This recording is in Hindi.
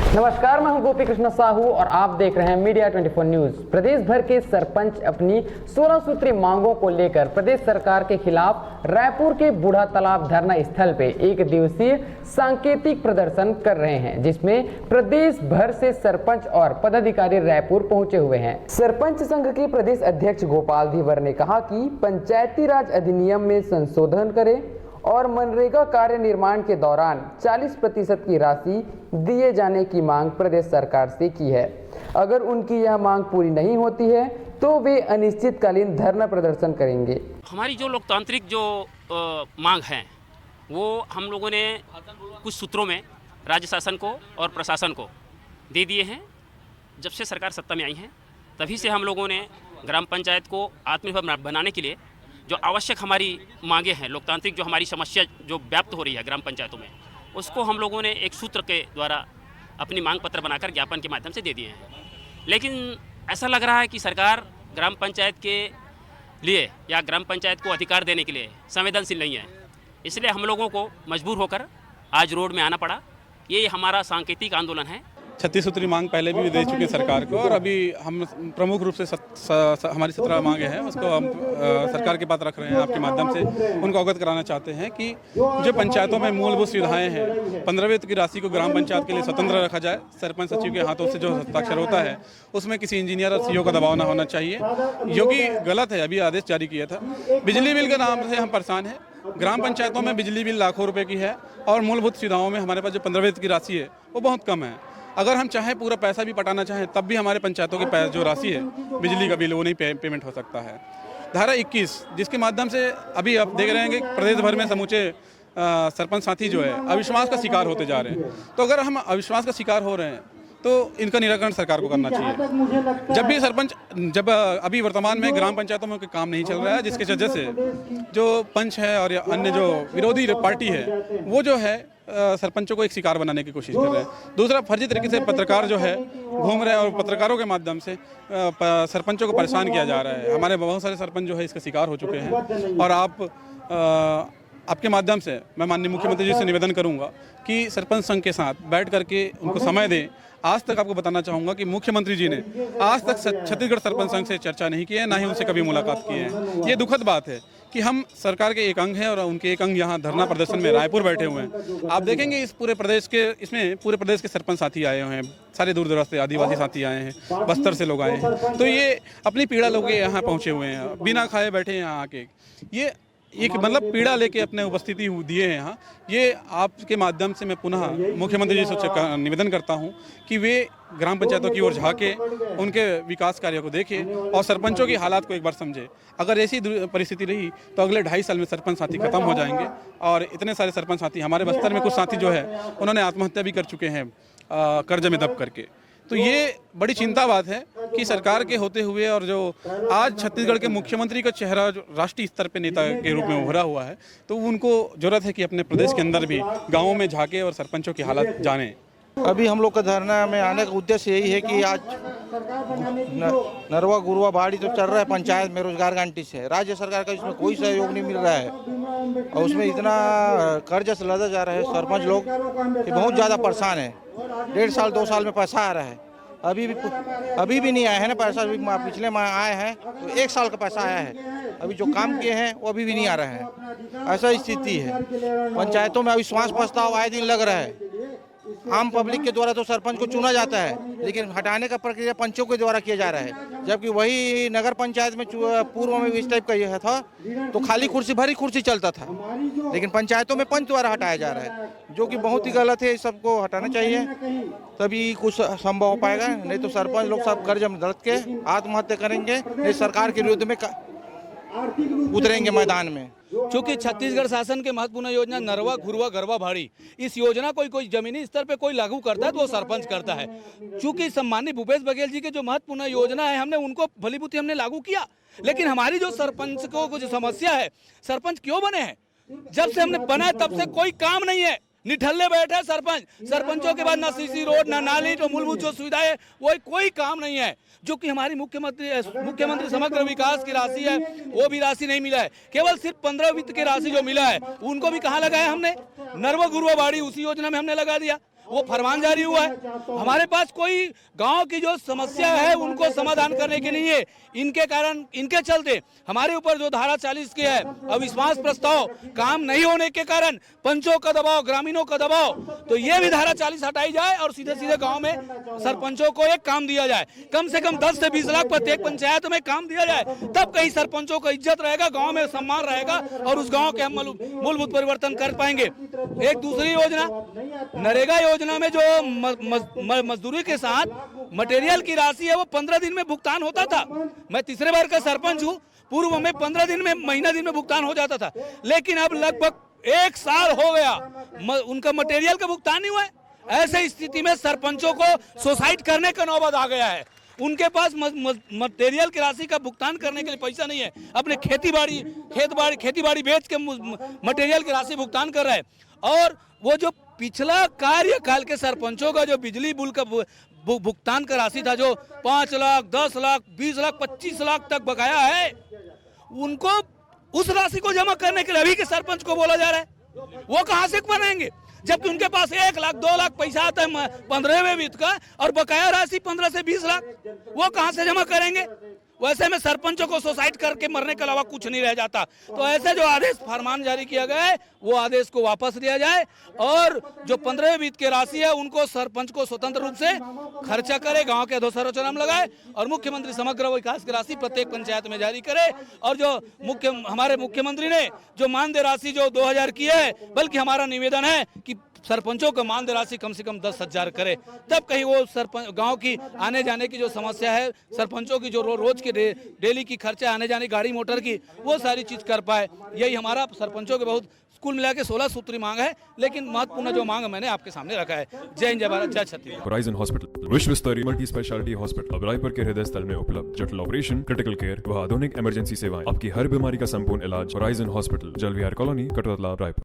नमस्कार, मैं हूं गोपी कृष्ण साहू और आप देख रहे हैं मीडिया 24 न्यूज। प्रदेश भर के सरपंच अपनी 16 सूत्री मांगों को लेकर प्रदेश सरकार के खिलाफ रायपुर के बूढ़ा तालाब धरना स्थल पे एक दिवसीय सांकेतिक प्रदर्शन कर रहे हैं, जिसमें प्रदेश भर से सरपंच और पदाधिकारी रायपुर पहुंचे हुए हैं। सरपंच संघ के प्रदेश अध्यक्ष गोपाल धीवर ने कहा कि पंचायती राज अधिनियम में संशोधन करें और मनरेगा कार्य निर्माण के दौरान 40% की राशि दिए जाने की मांग प्रदेश सरकार से की है। अगर उनकी यह मांग पूरी नहीं होती है तो वे अनिश्चितकालीन धरना प्रदर्शन करेंगे। हमारी जो लोकतांत्रिक जो मांग है वो हम लोगों ने कुछ सूत्रों में राज्य शासन को और प्रशासन को दे दिए हैं। जब से सरकार सत्ता में आई है तभी से हम लोगों ने ग्राम पंचायत को आत्मनिर्भर बनाने के लिए जो आवश्यक हमारी मांगे हैं, लोकतांत्रिक जो हमारी समस्या जो व्याप्त हो रही है ग्राम पंचायतों में, उसको हम लोगों ने एक सूत्र के द्वारा अपनी मांग पत्र बनाकर ज्ञापन के माध्यम से दे दिए हैं। लेकिन ऐसा लग रहा है कि सरकार ग्राम पंचायत के लिए या ग्राम पंचायत को अधिकार देने के लिए संवेदनशील नहीं है। इसलिए हम लोगों को मजबूर होकर आज रोड में आना पड़ा। ये हमारा सांकेतिक आंदोलन है। 36 सूत्री मांग पहले भी दे चुके हैं सरकार को और अभी हम प्रमुख रूप से हमारी 17 मांगे हैं उसको हम सरकार के पास रख रहे हैं। आपके माध्यम से उनको अवगत कराना चाहते हैं कि जो पंचायतों में मूलभूत सुविधाएं हैं, 15वें की राशि को ग्राम पंचायत के लिए स्वतंत्र रखा जाए। सरपंच सचिव के हाथों से जो हस्ताक्षर होता है उसमें किसी इंजीनियर और सीईओ का दबाव ना होना चाहिए, जो कि गलत है। अभी आदेश जारी किया था। बिजली बिल के नाम से हम परेशान हैं। ग्राम पंचायतों में बिजली बिल लाखों रुपए की है और मूलभूत सुविधाओं में हमारे पास जो 15वें की राशि है वो बहुत कम है। अगर हम चाहें पूरा पैसा भी पटाना चाहें तब भी हमारे पंचायतों की जो राशि है बिजली का बिल वो नहीं पेमेंट हो सकता है। धारा 21 जिसके माध्यम से अभी आप देख रहे हैं कि प्रदेश भर में समूचे सरपंच साथी जो है अविश्वास का शिकार होते जा रहे हैं। तो अगर हम अविश्वास का शिकार हो रहे हैं तो इनका निराकरण सरकार को करना चाहिए। जब भी सरपंच अभी वर्तमान में ग्राम पंचायतों में कोई काम नहीं चल रहा है, जिसके वजह से जो पंच है और अन्य जो विरोधी पार्टी है वो जो है सरपंचों को एक शिकार बनाने की कोशिश कर रहे हैं। दूसरा, फर्जी तरीके से पत्रकार जो है घूम रहे हैं और पत्रकारों के माध्यम से सरपंचों को परेशान किया जा रहा है। हमारे बहुत सारे सरपंच जो है इसका शिकार हो चुके हैं और आपके माध्यम से मैं माननीय मुख्यमंत्री जी से निवेदन करूंगा कि सरपंच संघ के साथ बैठ करके उनको समय दें। आज तक आपको बताना चाहूँगा कि मुख्यमंत्री जी ने आज तक छत्तीसगढ़ सरपंच संघ से चर्चा नहीं की है, ना ही उनसे कभी मुलाकात की है। ये दुखद बात है कि हम सरकार के एक अंग हैं और उनके एक अंग यहाँ धरना प्रदर्शन में रायपुर बैठे हुए हैं। आप देखेंगे पूरे प्रदेश के सरपंच साथी आए हुए हैं, सारे दूर दराज से आदिवासी साथी आए हैं, बस्तर से लोग आए हैं। तो ये अपनी पीड़ा लोग यहाँ पहुँचे हुए हैं, बिना खाए बैठे हैं यहाँ आके। ये एक मतलब पीड़ा लेके अपने उपस्थिति दिए हैं यहाँ। ये आपके माध्यम से मैं पुनः मुख्यमंत्री जी से निवेदन करता हूँ कि वे ग्राम पंचायतों की ओर झांके, उनके विकास कार्यों को देखें और सरपंचों की हालात को एक बार समझे। अगर ऐसी परिस्थिति रही तो अगले 2.5 साल में सरपंच साथी खत्म हो जाएंगे और इतने सारे सरपंच साथी हमारे बस्तर में कुछ साथी जो है उन्होंने आत्महत्या भी कर चुके हैं कर्ज में दब करके। तो ये बड़ी चिंता बात है कि सरकार के होते हुए और जो आज छत्तीसगढ़ के मुख्यमंत्री का चेहरा जो राष्ट्रीय स्तर पे नेता के रूप में उभरा हुआ है, तो उनको जरूरत है कि अपने प्रदेश के अंदर भी गाँवों में झांके और सरपंचों की हालत जाने। अभी हम लोग का धरना में आने का उद्देश्य यही है कि आज नरवा गुरुआ बाड़ी तो चल रहा है पंचायत में रोजगार गारंटी से। राज्य सरकार का इसमें कोई सहयोग नहीं मिल रहा है और उसमें इतना कर्ज से लदा जा रहा है सरपंच लोग कि बहुत ज़्यादा परेशान है। 1.5 साल 2 साल में पैसा आ रहा है, अभी भी नहीं आया है ना पैसा। अभी पिछले माह आए हैं तो 1 साल का पैसा आया है, अभी जो काम किए हैं वो अभी भी नहीं आ रहे हैं। ऐसा स्थिति है। पंचायतों में अविश्वास प्रस्ताव आए दिन लग रहा है। आम पब्लिक के द्वारा तो सरपंच को चुना जाता है, लेकिन हटाने का प्रक्रिया पंचों के द्वारा किया जा रहा है। जबकि वही नगर पंचायत में पूर्व में इस टाइप का यह था तो खाली कुर्सी भरी कुर्सी चलता था, लेकिन पंचायतों में पंच द्वारा हटाया जा रहा है, जो कि बहुत ही गलत है। इस सबको हटाना चाहिए, तभी कुछ संभव हो पाएगा। नहीं तो सरपंच लोग सब कर्ज में दर्द के आत्महत्या करेंगे, नहीं सरकार के विरुद्ध में उतरेंगे मैदान में। चूंकि छत्तीसगढ़ शासन के महत्वपूर्ण योजना नरवा घुरवा गरवा भाड़ी, इस योजना को कोई जमीनी स्तर पे कोई लागू करता है तो वो सरपंच करता है। चूंकि सम्मानित भूपेश बघेल जी के जो महत्वपूर्ण योजना है हमने उनको भलीभूति हमने लागू किया, लेकिन हमारी जो सरपंच को कुछ समस्या है, सरपंच क्यों बने हैं? जब से हमने बनाया तब से कोई काम नहीं है, निठल्ले बैठे सरपंचों के बाद ना सीसी रोड ना नाली, जो मूलभूत जो सुविधाएं वो कोई काम नहीं है। जो कि हमारी मुख्यमंत्री समग्र विकास की राशि है वो भी राशि नहीं मिला है। केवल सिर्फ 15 वित्त की राशि जो मिला है उनको भी कहाँ लगाया हमने? नरवा गुरुआ बाड़ी उसी योजना में हमने लगा दिया। वो फरमान जारी हुआ है। हमारे पास कोई गांव की जो समस्या है उनको समाधान करने के लिए इनके कारण, इनके चलते हमारे ऊपर जो धारा 40 की है अविश्वास प्रस्ताव काम नहीं होने के कारण पंचों का दबाव, ग्रामीणों का दबाव, तो ये भी धारा 40 हटाई जाए और सीधे सीधे गांव में सरपंचों को एक काम दिया जाए। कम से कम 10 से 20 लाख प्रत्येक पंचायत में काम दिया जाए, तब कहीं सरपंचों को इज्जत रहेगा, गांव में सम्मान रहेगा और उस गांव के हम मूलभूत परिवर्तन कर पाएंगे। एक दूसरी योजना नरेगा योजना में जो मजदूरी के साथ मटेरियल की राशि है वो 15 दिन में भुगतान होता था। मैं तीसरे बार का सरपंच हूँ, पूर्व में 15 दिन में, महीना दिन में भुगतान हो जाता था, लेकिन अब लगभग 1 साल हो गया उनका मटेरियल का भुगतान नहीं हुआ है। ऐसे स्थिति में सरपंचों को सुसाइड करने का नौबत आ गया है। उनके पास मटेरियल की राशि का भुगतान करने के लिए पैसा नहीं है, अपने खेती बाड़ी बेच के मटेरियल की राशि भुगतान कर रहे हैं। और वो जो पिछला कार्यकाल के सरपंचों का जो बिजली बिल का भुगतान का राशि था, जो 5 लाख, 10 लाख, 20 लाख, 25 लाख तक बकाया है, उनको उस राशि को जमा करने के लिए अभी के सरपंच को बोला जा रहा है। वो कहां से बनाएंगे जबकि उनके पास 1 लाख, 2 लाख पैसा आता है 15वें वित्त का और बकाया राशि 15 से 20 लाख, वो कहां से जमा करेंगे? वैसे में सरपंचों को सुसाइड करके मरने के अलावा कुछ नहीं रह जाता। तो ऐसे जो आदेश फरमान जारी किया गया है वो आदेश को वापस लिया जाए और जो 15वें वित्त की राशि है उनको सरपंच को स्वतंत्र रूप से खर्चा करे, गांव के अधोसंरचना में लगाए और मुख्यमंत्री समग्र विकास की राशि प्रत्येक पंचायत में जारी करे। और जो हमारे मुख्यमंत्री ने जो मानदेय राशि जो 2000 की है, बल्कि हमारा निवेदन है कि सरपंचों को मानदेय राशि कम से कम 10,000 करे, तब कहीं वो सरपंच गांव की आने जाने की जो समस्या है, सरपंचों की जो रोज के डेली की खर्चा आने जाने गाड़ी मोटर की, वो सारी चीज कर पाए। यही हमारा सरपंचों के बहुत कुल मिला के 16 सूत्री मांग है, लेकिन महत्वपूर्ण जो मांग मैंने आपके सामने रखा है। जय हिंद, जय भारत, जय छत्तीसगढ़। होराइजन हॉस्पिटल विश्व स्तरीय मल्टी स्पेशलिटी हॉस्पिटल अब रायपुर के हृदय स्थल में उपलब्ध। जटिल ऑपरेशन, क्रिटिकल केयर व आधुनिक इमरजेंसी सेवाएं, आपकी हर बीमारी का संपूर्ण इलाज। Horizon hospital, जलविहार colony, Katotala, Raipur.